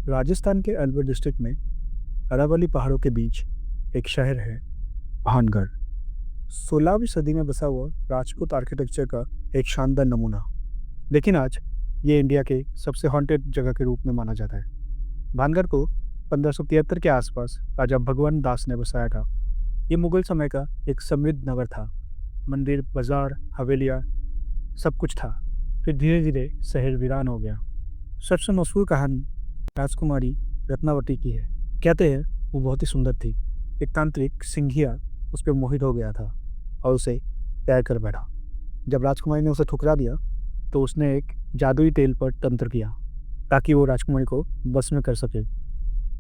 राजस्थान के अलवर डिस्ट्रिक्ट में अरावली पहाड़ों के बीच एक शहर है, भानगढ़। 16वीं सदी में बसा हुआ राजपूत आर्किटेक्चर का एक शानदार नमूना। लेकिन आज ये इंडिया के सबसे हॉन्टेड जगह के रूप में माना जाता है। भानगढ़ को 1573 के आसपास राजा भगवान दास ने बसाया था। ये मुगल समय का एक समृद्ध नगर था। मंदिर, बाजार, हवेलियाँ, सब कुछ था। फिर धीरे धीरे शहर वीरान हो गया। सबसे मशहूर कहानी राजकुमारी रत्नावती की है। कहते हैं वो बहुत ही सुंदर थी। एक तांत्रिक सिंघिया उस पर मोहित हो गया था और उसे प्यार कर बैठा। जब राजकुमारी ने उसे ठुकरा दिया तो उसने एक जादुई तेल पर तंत्र किया ताकि वो राजकुमारी को बस में कर सके।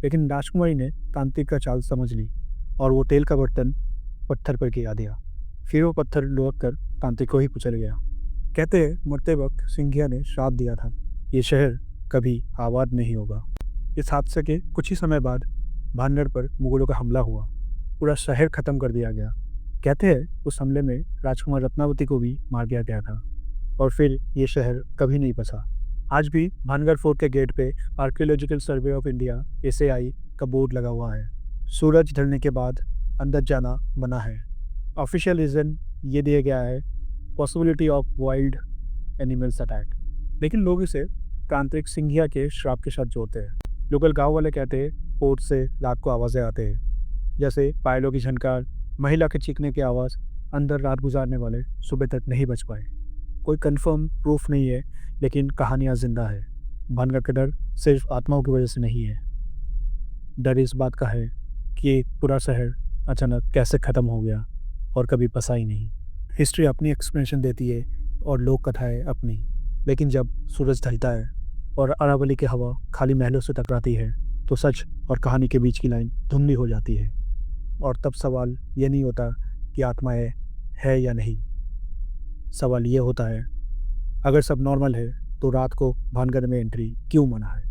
लेकिन राजकुमारी ने तांत्रिक का चाल समझ ली और वो तेल का बर्तन पत्थर पर गिरा दिया। फिर वो पत्थर लुढ़क कर तांत्रिक को ही कुचल गया। कहते हैं मरते वक्त सिंघिया ने श्राप दिया था, ये शहर कभी आबाद नहीं होगा। इस हादसे के कुछ ही समय बाद भानगढ़ पर मुगलों का हमला हुआ। पूरा शहर खत्म कर दिया गया। कहते हैं उस हमले में राजकुमार रत्नावती को भी मार दिया गया था और फिर ये शहर कभी नहीं बसा। आज भी भानगढ़ फोर्ट के गेट पे archaeological survey of India (ASAI) का बोर्ड लगा हुआ है। सूरज ढलने के बाद अंदर जाना मना है। ऑफिशियल रीज़न ये दिया गया है, possibility of wild animals attack. लेकिन लोग इसे तांत्रिक सिंघिया के श्राप के साथ जोड़ते हैं। लोकल गांव वाले कहते हैं पोर्ट से रात को आवाज़ें आते हैं, जैसे पायलों की झनकार, महिला के चीखने की आवाज़। अंदर रात गुजारने वाले सुबह तक नहीं बच पाए। कोई कंफर्म प्रूफ नहीं है, लेकिन कहानियाँ जिंदा है। भानगढ़ का डर सिर्फ आत्माओं की वजह से नहीं है। डर इस बात का है कि पूरा शहर अचानक कैसे ख़त्म हो गया और कभी बसा ही नहीं। हिस्ट्री अपनी एक्सप्लेनेशन देती है और लोक कथाएँ अपनी। लेकिन जब सूरज ढलता है और अरावली की हवा खाली महलों से टकराती है तो सच और कहानी के बीच की लाइन धुंधली हो जाती है। और तब सवाल ये नहीं होता कि आत्माएं है या नहीं। सवाल ये होता है, अगर सब नॉर्मल है तो रात को भानगढ़ में एंट्री क्यों मना है।